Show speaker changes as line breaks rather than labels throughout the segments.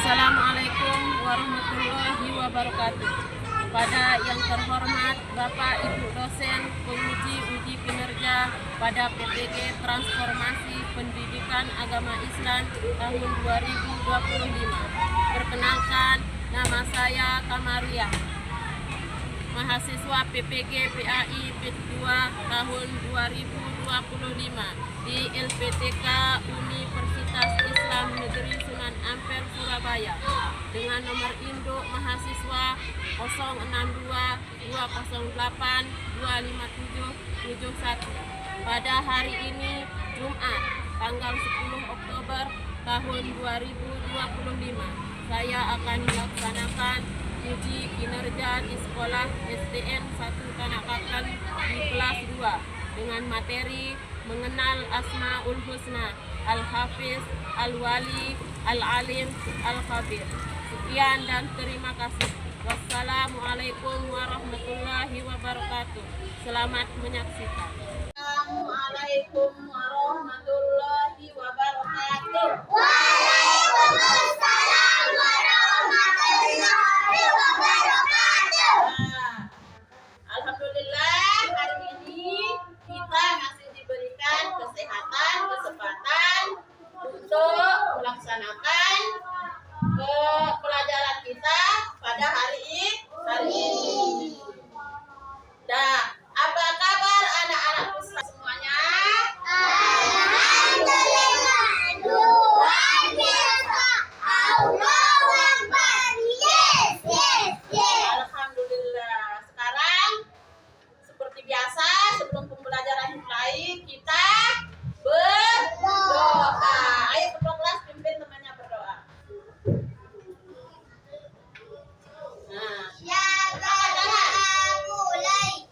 Assalamualaikum warahmatullahi wabarakatuh. Pada yang terhormat Bapak Ibu dosen penguji uji kinerja pada PTG Transformasi Pendidikan Agama Islam tahun 2025. Perkenalkan, nama saya Kamaria, mahasiswa PPG PAI PIT2 tahun 2025 di LPTK Universitas Islam Negeri Sunan Ampel, Surabaya, dengan nomor induk mahasiswa 06208257257. Pada hari ini Jumat tanggal 10 Oktober tahun 2025, saya akan melaksanakan uji kinerja di sekolah SDN 1 Tanakakan di kelas 2 dengan materi mengenal Asmaul Husna, Al-Hafiz, Al-Wali, Al-Alim, Al-Khabir. Sekian dan terima kasih. Wassalamualaikum warahmatullahi wabarakatuh. Selamat menyaksikan. Assalamualaikum warahmatullahi wabarakatuh.
Waalaikumsalam warahmatullahi wabarakatuh.
Alhamdulillah, hari ini kita masih diberikan kesempatan untuk melaksanakan pelajaran kita pada hari ini. Nah, apa kabar anak-anakku semuanya?
Alhamdulillah, luar biasa. Allahu Akbar. Yes.
Alhamdulillah. Sekarang seperti biasa sebelum pembelajaran dimulai kita berdoa. Ayo ketua kelas pimpin temannya berdoa. Nah,
Ya Allah, mulai.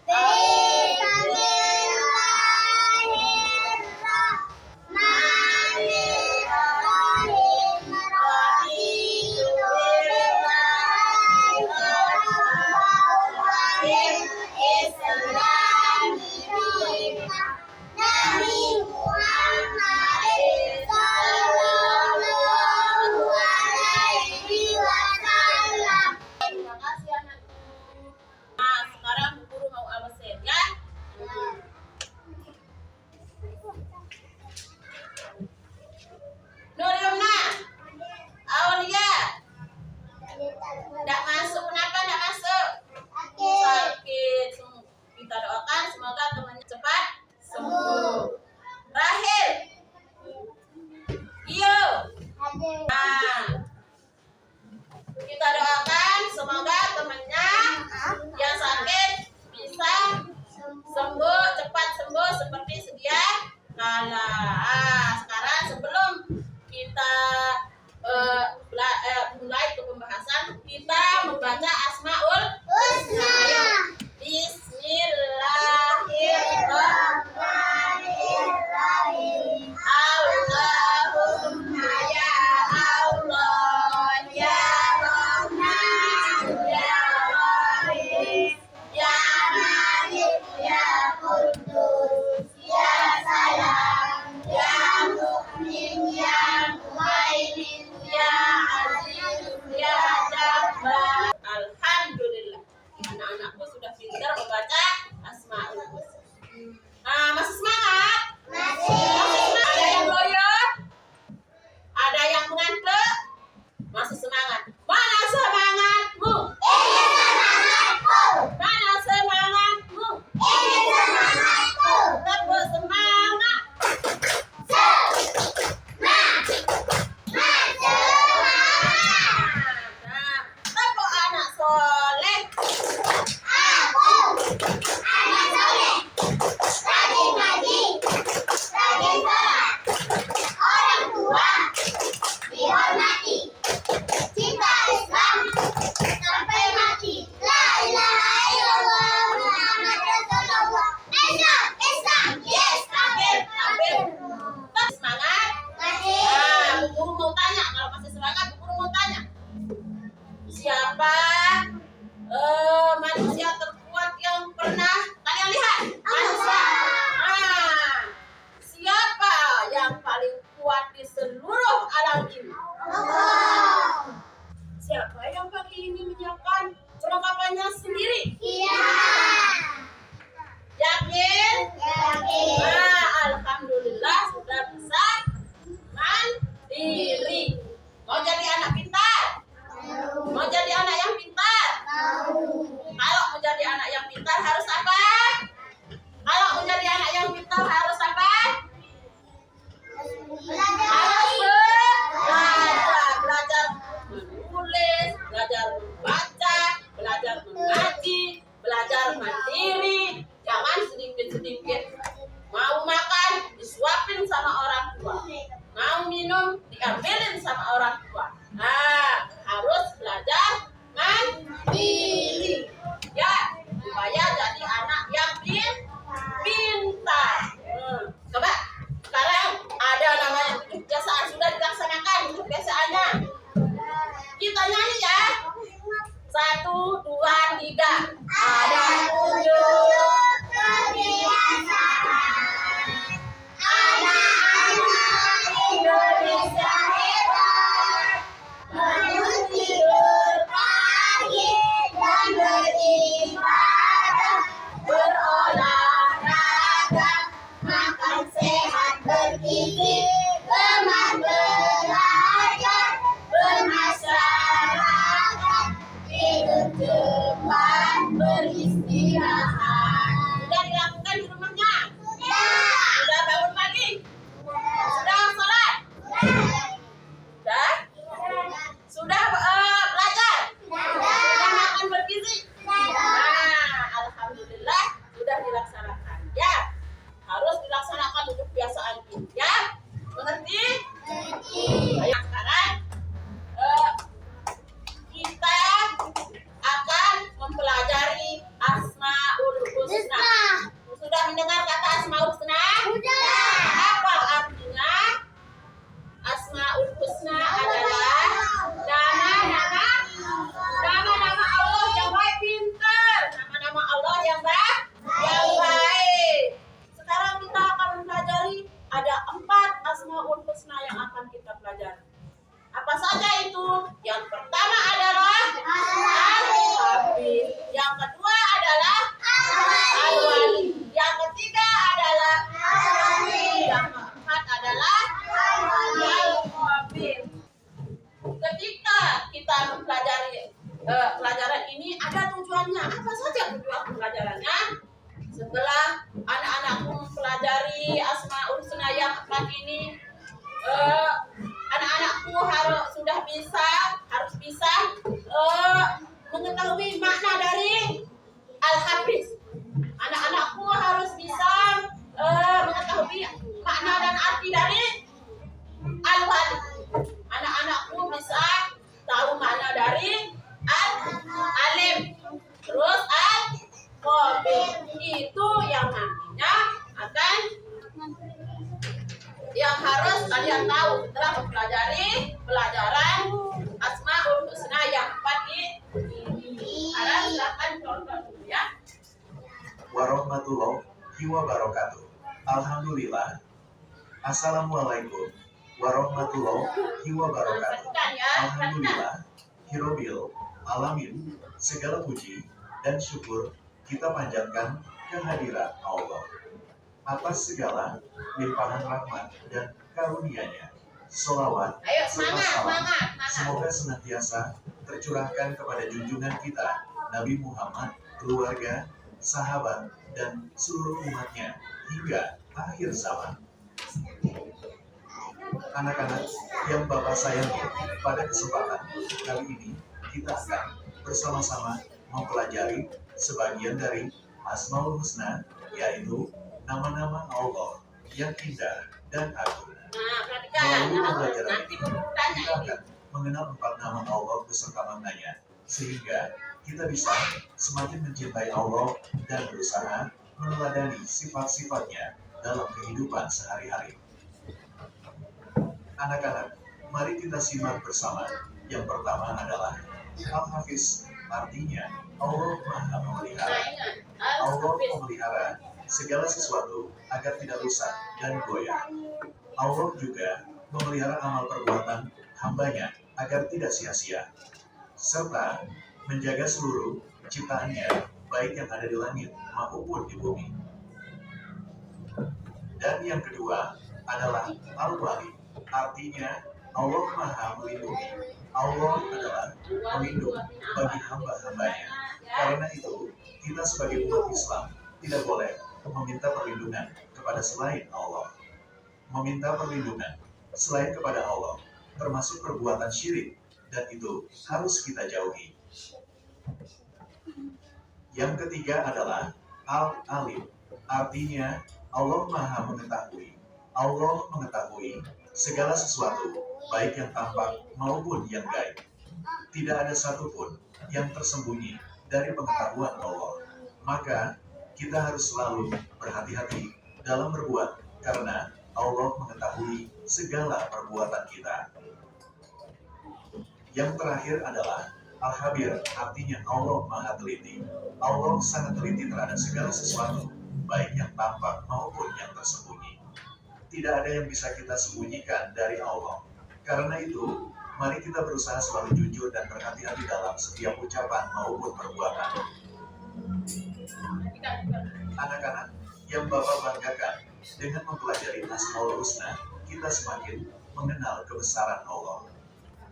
terima kasih anakku. Nah, sekarang Bu Guru mau absen ya. Nuriyumna, Aulia, tidak masuk. Kenapa tidak masuk? Sakit. Kita doakan semoga temannya cepat sembuh. Rahel, Iyo, nah, kita doakan semoga temannya yang sakit bisa sembuh, cepat sembuh seperti sedia kala. Sekarang sebelum kita mulai ke pembahasan, kita membaca Asmaul Husna. Ayo. Bismillahirrahmanirrahim. Allahumma ya Allah, ya Rahman, ya Rahim, ya Malik, ya Qudus, ya Salam, ya Mu'min, ya Muhaimin, ya Aziz, ya Jabbar. Alhamdulillah, anak-anakku sudah pintar membaca Asmaul Husna. Masih semangat? Ada yang loyo? Ada yang mengantuk? Masih semangat? Mana semangatmu?
Ini semangatku.
Mana semangatmu?
Ini semangatku.
Tepuk semangat. Nah, tepuk anak soleh.
Anak soleh, rajin ngaji, rajin sholat, orang tua dihormati, cinta Islam sampai mati. La ilaha illallah Muhammad Rasulullah. Islam, yes, kafir.
Tetap semangat. Bu Guru mau tanya, kalau masih semangat, Bu Guru mau tanya. Siapa manusia terkuat yang pernah kalian lihat? Manusia. Siapa yang paling kuat di seluruh alam ini?
Allah.
1, 2, 3.
Ada 7 kebiasaan. Anak-anak Indonesia hebat, bangun tidur pagi dan beribadah, berolahraga, makan sehat bergizi, gemar belajar, bermasyarakat, tidur cepat, beristirahat.
Sudah dilakukan di rumahnya?
Sudah.
Sudah bangun pagi? Sudah sholat? Sudah? Sudah belajar? Sudah makan bergizi? Nah, alhamdulillah sudah dilaksanakan. Ya, harus dilaksanakan untuk kebiasaan ini. Ya, mengerti? Ayo sekarang kita akan mempelajari Asmaul Husna. Sudah mendengar kata Asmaul Husna? Apa artinya? Asmaul Husna adalah nama-nama Allah yang baik, pintar. Nama-nama Allah yang baik, Sekarang kita akan mempelajari ada 4 Asmaul Husna yang akan kita pelajari. Apa saja itu? Yang pertama adalah Al-Hafiz. Yang kedua adalah Al-Wali. Yang ketiga adalah Yang keempat adalah Al-Hafiz. Ketika kita mempelajari pelajaran ini ada tujuannya. Apa saja tujuan pelajarannya? Setelah anak-anakku mempelajari Asmaul Husna yang 4 ini, anak-anakku harus bisa mengetahui makna dari Al-Hafiz. Anak-anakku harus bisa mengetahui makna dan arti dari Al-Wali. Anak-anakku bisa tahu makna dari Al-Alim. Terus Al-Khabir. Itu yang nantinya akan yang harus kalian tahu setelah mempelajari pelajaran Asmaul Husna yang 4 ini. Silakan contoh dulu ya.
Warahmatullahi wabarakatuh. Alhamdulillah. Assalamualaikum warahmatullahi wabarakatuh. Alhamdulillah. Hirobil alamin. Segala puji dan syukur kita panjatkan kehadiran Allah atas segala limpahan rahmat dan karunia-Nya. Sholawat serta salam semoga senantiasa tercurahkan kepada junjungan kita Nabi Muhammad, keluarga, sahabat, dan seluruh umatnya hingga akhir zaman. Anak-anak yang Bapak sayangi, pada kesempatan kali ini kita akan bersama-sama mempelajari sebagian dari Asmaul Husna, yaitu nama-nama Allah yang indah dan agung. Melalui pembelajaran ini, kita akan mengenal 4 nama Allah beserta maknanya, sehingga kita bisa semakin mencintai Allah dan berusaha meneladani sifat-sifatnya dalam kehidupan sehari-hari. Anak-anak, mari kita simak bersama. Yang pertama adalah Al-Hafiz, artinya Allah Maha Memelihara. Allah memelihara segala sesuatu agar tidak rusak dan goyah. Allah juga memelihara amal perbuatan hambanya agar tidak sia-sia, serta menjaga seluruh ciptaannya, baik yang ada di langit maupun di bumi. Dan yang kedua adalah Al-Wali, artinya Allah Maha Melindungi. Allah adalah pelindung bagi hamba-hambanya. Karena itu, kita sebagai umat Islam tidak boleh meminta perlindungan kepada selain Allah. Meminta perlindungan selain kepada Allah termasuk perbuatan syirik, dan itu harus kita jauhi. Yang ketiga adalah Al-Alim, artinya Allah Maha Mengetahui. Allah mengetahui segala sesuatu, baik yang tampak maupun yang gaib. Tidak ada satupun yang tersembunyi dari pengetahuan Allah. Maka kita harus selalu berhati-hati dalam berbuat, karena Allah mengetahui segala perbuatan kita. Yang terakhir adalah Al-Khabir artinya Allah Maha Teliti. Allah sangat teliti terhadap segala sesuatu, baik yang tampak maupun yang tersembunyi. Tidak ada yang bisa kita sembunyikan dari Allah. Karena itu, mari kita berusaha selalu jujur dan berhati-hati dalam setiap ucapan maupun perbuatan. Anak-anak yang Bapak banggakan, dengan mempelajari Asmaul Husna, kita semakin mengenal kebesaran Allah.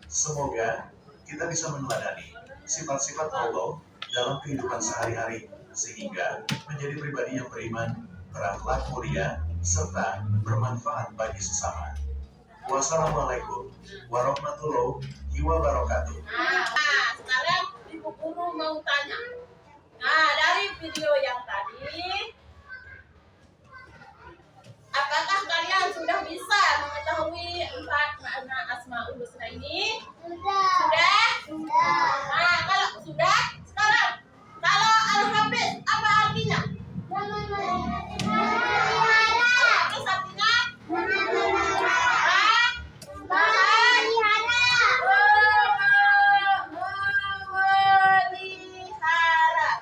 Semoga kita bisa meneladani sifat-sifat Allah dalam kehidupan sehari-hari, sehingga menjadi pribadi yang beriman, berakhlak mulia, serta bermanfaat bagi sesama. Wassalamualaikum warahmatullahi wabarakatuh.
Nah, sekarang Ibu Guru mau tanya. Nah, dari video yang tadi, apakah kalian sudah bisa mengetahui 4 makna Asmaul Husna ini? Sudah? Nah, kalau sudah, sekarang kalau Al-Hafiz, apa artinya? Terus artinya? Memelihara.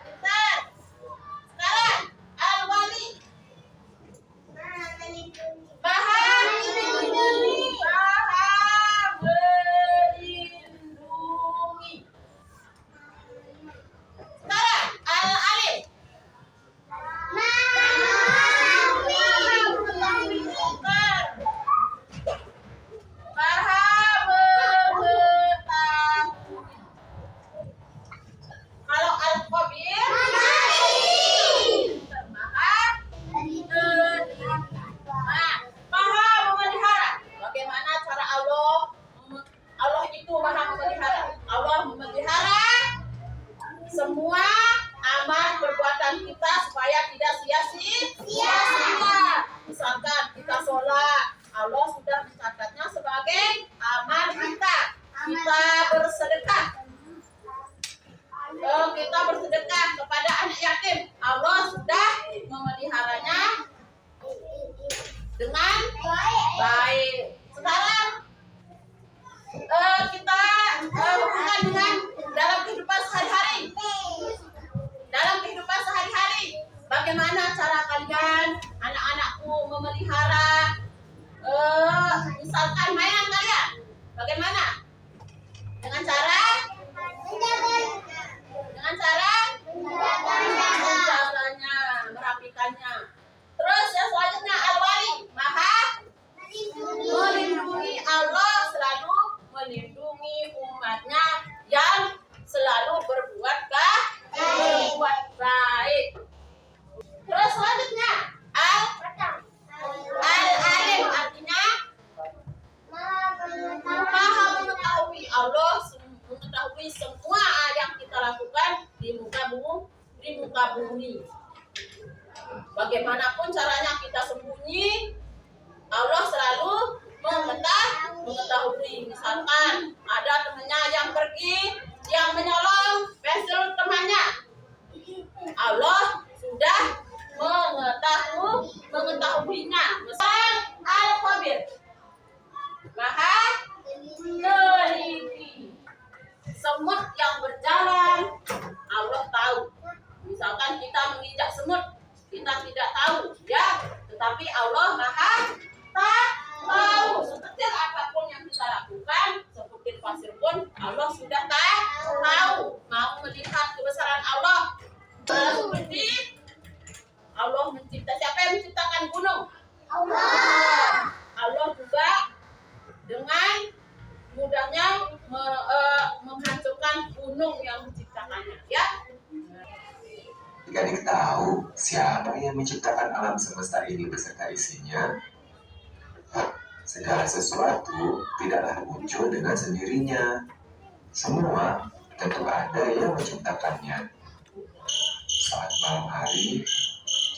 Bentar. Sekarang Al-Wali. Maha melindungi. Sekarang Al-Alim. Maha mengetahui. Kalau Al-Khabir, maha maha memelihara. Bagaimana cara Allah? Allah itu maha memelihara. Allah memelihara semua amal perbuatan kita supaya tidak sia-sia. Misalkan kita sholat, Allah sudah mencatatnya sebagai amal kita. Kita bersedekah. Kita bersedekah kepada anak yatim, Allah sudah memeliharanya dengan baik. Sekarang kita hubungkan dengan dalam kehidupan sehari-hari. Dalam kehidupan sehari-hari, bagaimana cara kalian, anak-anakku, memelihara misalkan mainan kalian? Bagaimana? Dengan cara menjaganya, merapikannya. Terus yang selanjutnya Al-Wali, maha melindungi. Allah selalu melindungi umatnya yang selalu berbuat baik. Terus selanjutnya Al-Alim artinya maha mengetahui. Allah mengetahui semua yang kita lakukan di muka bumi. Bagaimanapun caranya kita sembunyi, Allah selalu mengetahui. Misalkan ada temannya yang pergi, yang menyolong pensil temannya, Allah sudah mengetahuinya. Misalkan Al-Khabir, maha teliti. Semut yang berjalan, Allah tahu. Misalkan kita menginjak semut, kita tidak tahu, ya. Tetapi Allah maha tahu. Seperti apapun yang kita lakukan, seperti pasir pun, Allah sudah tahu. Mau melihat kebesaran Allah. Seperti Allah siapa yang menciptakan gunung? Allah juga dengan mudahnya menghancurkan gunung yang menciptakannya, ya.
Adik-adik tahu siapa yang menciptakan alam semesta ini beserta isinya? Segala sesuatu tidaklah muncul dengan sendirinya. Semua tentu ada yang menciptakannya. Saat malam hari,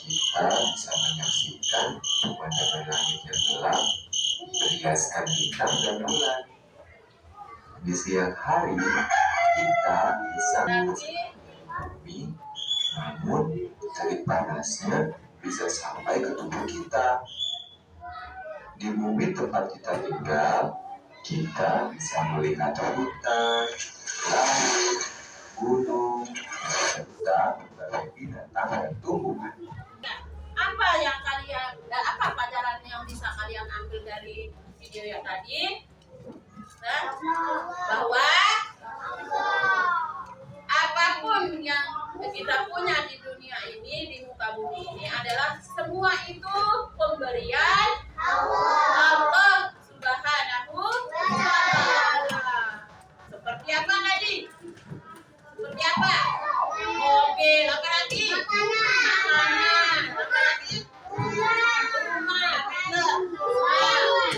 kita bisa menyaksikan pemandangan langit yang gelap, berhiaskan bintang dan bulan. Di siang hari, kita bisa melihat bumi, namun terik panasnya bisa sampai ke tubuh kita. Di bumi tempat kita tinggal, kita bisa melihat hutan, langit,
Seperti apa tadi? Seperti apa? Mobil. Apa lagi? Makanan. Apa lagi? Rumah. Betul.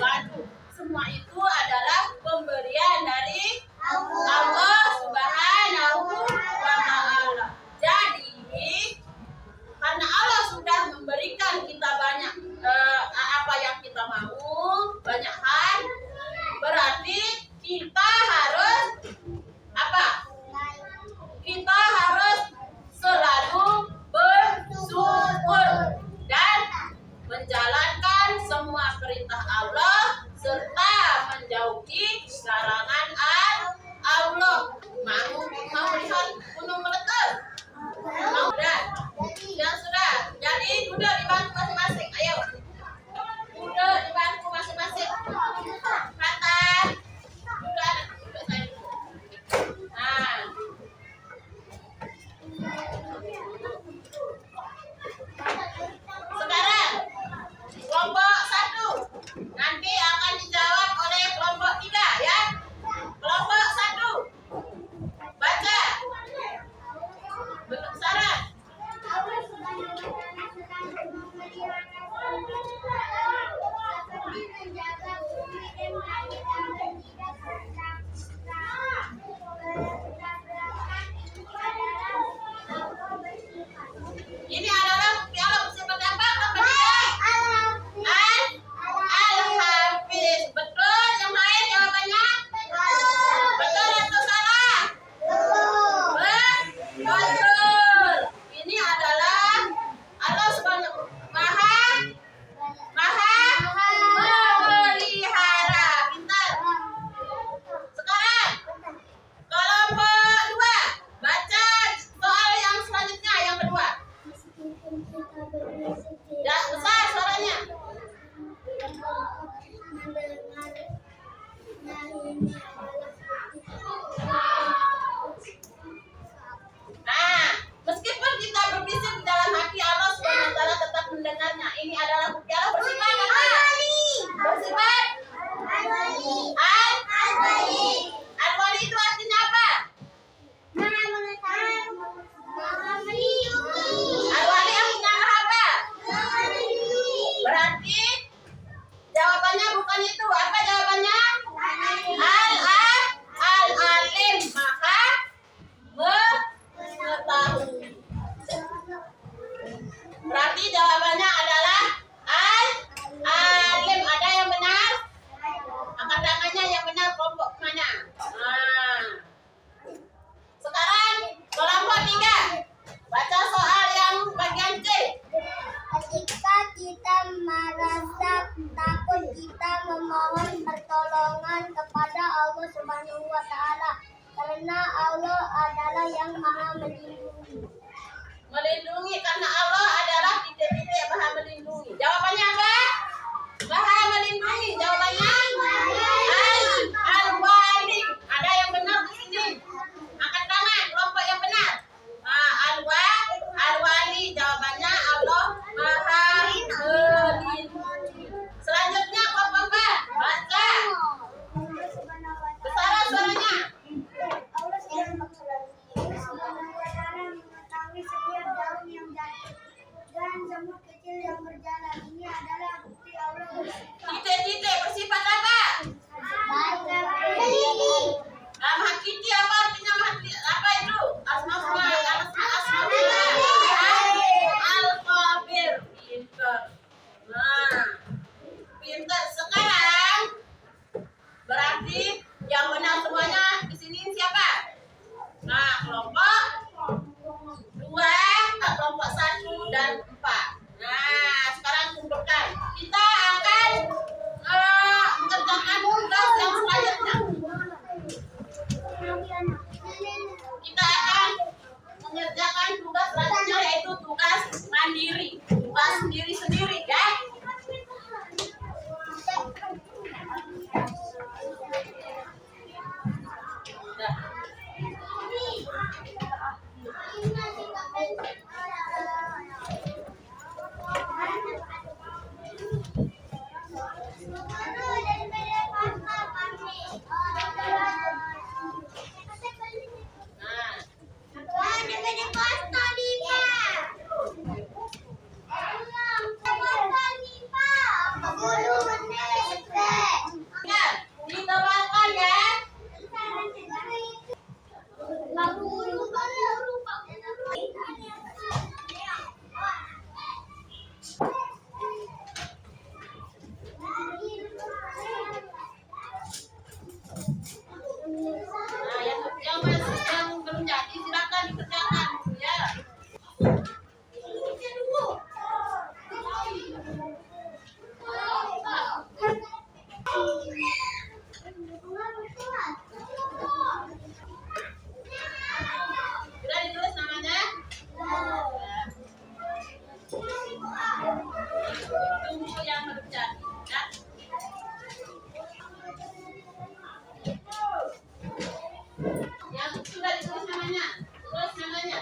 Baju. Semua itu adalah pemberian dari Allah Subhanahu wa Ta'ala. Jadi, karena Allah sudah memberikan kita banyak apa yang kita mau, banyak hal, berarti kita harus apa? Kita harus selalu bersyukur dan menjalankan semua perintah Allah serta menjauhi larangan Allah. Mau lihat gunung meletus? Mau sudah? Yang sudah. Jadi duduk di bangku masing-masing. Ayo. Duduk di bangku masing-masing. Kata. Duduk saya. Nah. Sekarang kelompok 1 nanti akan dijawab oleh kelompok 3 ya. Kelompok 1 baca. Bentuk syarat. Ini adalah bukti Allah bersifat apa? Al-Hafiz. Betul? Yang lain jawabannya? Betul atau salah? Betul. Ini adalah Allah Subhanahu Maha memelihara. Pintar. Sekarang kelompok 2 baca soal yang selanjutnya, yang kedua. Ya, besar suaranya. Nah, meskipun kita berbisik di dalam hati, Allah SWT tetap mendengarnya. Ini adalah bukti Allah bersifat apa? Bersifat Al-Wali itu artinya apa? Al-Wali artinya apa? Berarti jawabannya bukan itu. Apa jawabannya? Al-Alim, Maha mengetahui. Berarti jawabannya adalah Al-Alim. Ada yang benar? Angkat tangannya yang benar, kelompok mana? Nah. Sekarang kelompok 3 baca soal yang bagian C.
Ketika kita merasa takut, kita memohon pertolongan kepada Allah Subhanahu wa Ta'ala, karena Allah adalah yang Maha Melindungi.
Melindungi karena Allah adalah titik-titik Maha Melindungi. Jawabannya apa? Maha Melindungi. Jawabannya Al-Wali. Ada yang benar di sini? Angkat tangan kelompok yang benar. Al-Wali. Jawabannya Allah Maha Melindungi. Selanjutnya kelompok 4 baca. Besar suaranya.
Allah Subhanahu wa Ta'ala mengetahui setiap daun yang jatuh dan semut kecil yang berjalan. Ini adalah bukti Allah bersifat
Titik-titik bersifat apa? Hakiki apa artinya? Apa itu? Al-Khabir. Pintar. Nah, pintar. Sekarang berarti yang benar semuanya di sini siapa? Nah, kelompok 2, kelompok 1 dan 4. Nah, sekarang kumpulkan. Kita akan mengerjakan tugas yang selanjutnya. Kita akan mengerjakan tugas selanjutnya, yaitu tugas mandiri, tugas sendiri-sendiri ya. Yang sudah ditulis namanya. Tulis namanya.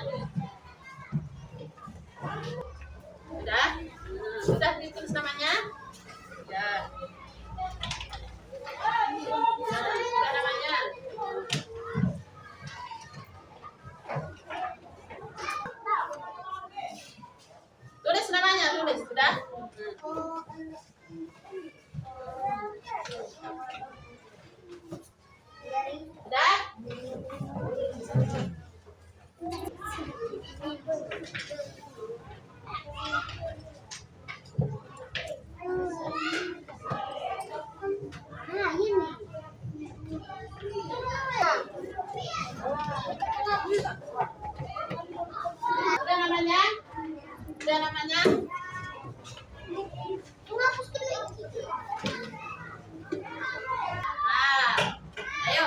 Sudah? Sudah ditulis namanya? Ya. Sudah namanya. Tulis namanya, tulis. Sudah? Sudah?
Nah, ini.
Sudah namanya? Sudah namanya? Nah, ayo.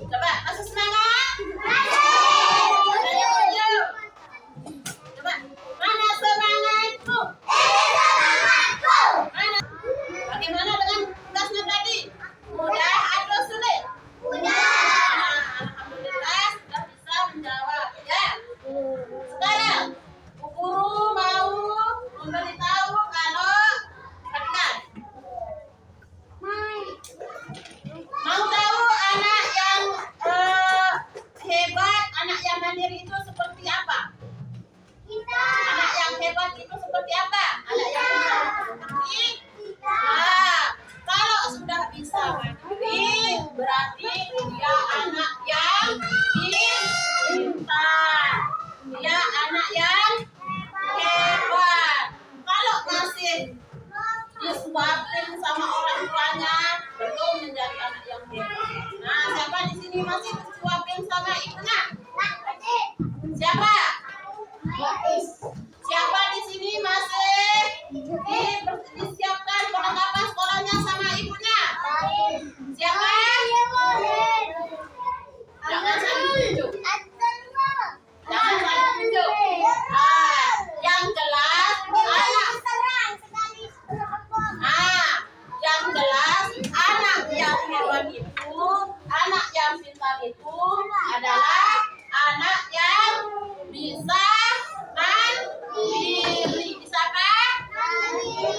Coba, masih semangat? Ayo, ayo. Coba, mana semangatku? Mana? Bagaimana dengan tugasnya tadi? Mudah atau sulit? Alhamdulillah sudah bisa menjawab. Ya. Sekarang, Bu Guru mau memberitahu kalau rekan mau tahu anak yang hebat, anak yang mandiri itu seperti apa? Anak yang hebat itu seperti apa? Anak yang hebat itu seperti kalau sudah bisa mandiri, berarti dia anak yang pintar. Dia anak yang hebat. Kalau masih disuapin sama orang tuanya, belum menjadi anak yang hebat. Nah, siapa di sini masih disuapin sama ibunya? Siapa? Siapa di sini masih disiapkan perlengkapan sekolahnya sama ibunya? Siapa? Jangan saling tunjuk. Jangan saling tunjuk. Yang jelas yang jelas anak yang hebat itu, anak yang pintar itu adalah anak yang bisa mandiri. Bisa apa?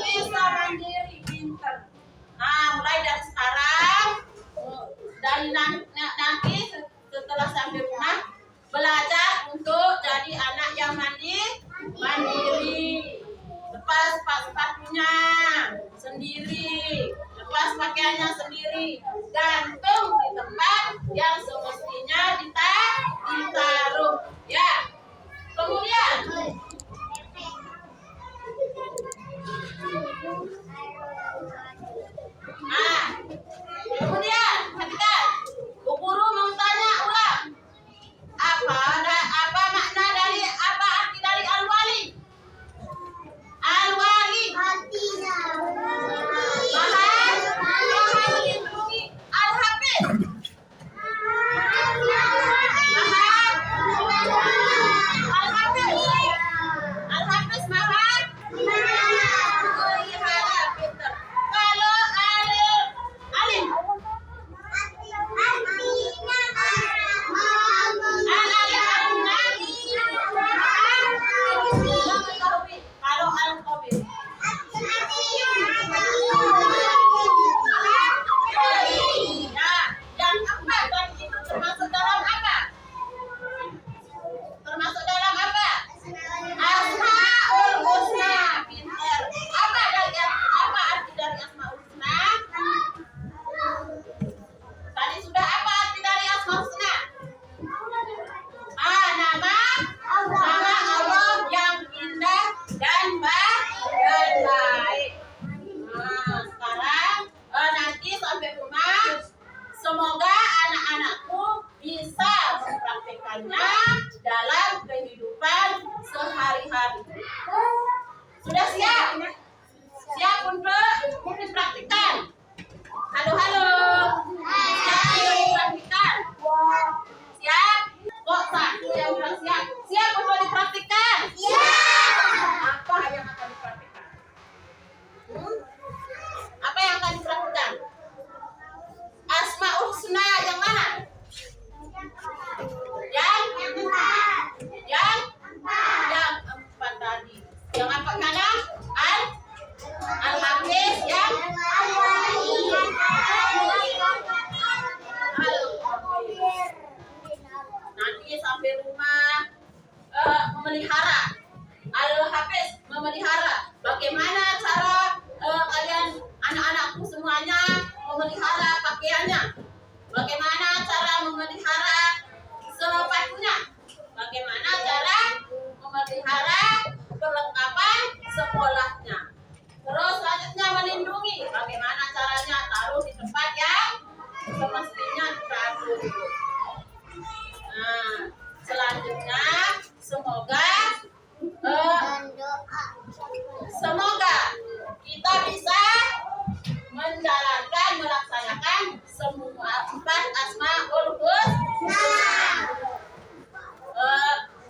Bisa mandiri, pintar. Nah, mulai dari sekarang, dari nanti setelah sampai rumah, belajar untuk jadi anak yang mandiri. Lepas sepatunya sendiri, lepas pakaiannya sendiri, gantung di tempat yang semestinya ditaruh. Ya. Kemudian perhatikan, Bu Guru mau tanya ulang. Apa makna dari apa arti dari al-wali? Al-wali Maha melindungi. Al-hafiz Al-hafiz Maha pelihara, pintar. Kalau alim kalau al-qabil yang keempat tadi itu termasuk dalam apa? Termasuk dalam apa? Asmaul Husna, pintar. Apa arti dari Asmaul Husna? Tadi sudah apa arti dari Asmaul Husna? Nama Allah yang indah dan baik. Nah, sekarang nanti sampai rumah, semoga anak-anakku bisa mempraktikkannya dalam kehidupan sehari-hari. Sudah siap? Siap untuk dipraktikkan? Halo. Siap untuk dipraktikkan? Siap? Kok satu yang bilang siap? Siap untuk dipraktikkan? Apa yang akan dipraktikkan? Apa yang akan dipraktikkan? Asmaul Husna yang mana? pergi sampai rumah memelihara. Al-Hafiz memelihara. Bagaimana cara kalian anak-anakku semuanya memelihara pakaiannya? Bagaimana cara memelihara sepatunya? Bagaimana cara memelihara perlengkapan sekolahnya? Terus selanjutnya melindungi. Bagaimana caranya? Taruh di tempat yang semestinya ditaruh. Nah, selanjutnya semoga kita bisa melaksanakan semua 4 Asmaul Husna.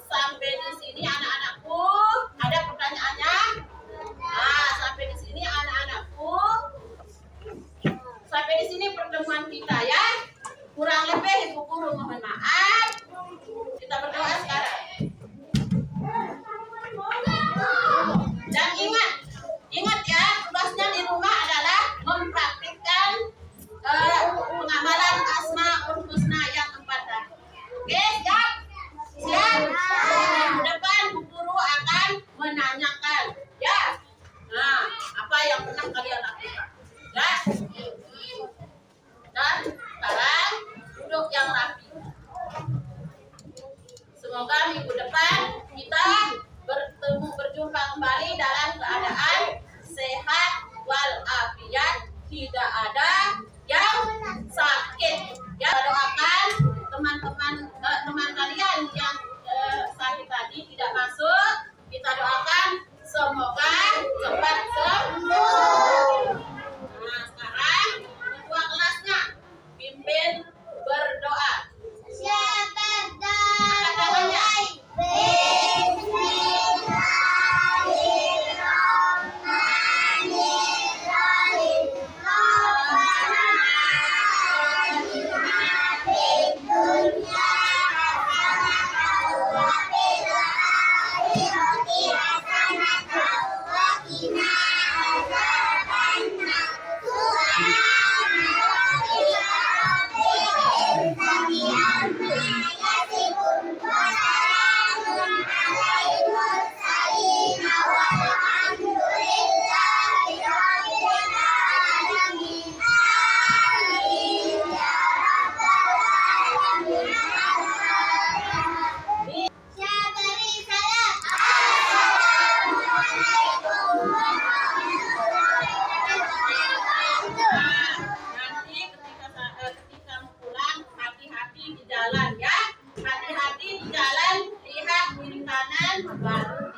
Sampai di sini anak-anakku, ada pertanyaannya? Nah, sampai di sini anak-anakku. Sampai di sini pertemuan kita ya. Kurang lebih Ibu Guru mohon maaf. Kita berdoa sekarang. Dan ingat ya, tugasnya di rumah adalah mempraktikkan pengamalan Asmaul Husna yang 4 tadi. Oke, siap? Siap? Minggu depan Bu Guru akan menanyakan, ya. Nah, apa yang pernah kalian lakukan? Ya. Dan sekarang duduk yang rapi. Semoga minggu depan kita berjumpa kembali dalam keadaan sehat walafiat, tidak ada yang sakit. Ya, doakan teman kalian yang sakit tadi tidak masuk, kita doakan semoga cepat sembuh. Nah, sekarang ketua kelasnya pimpin berdoa. Siapa tangannya? Hati-hati di jalan, lihat kiri kanan, baru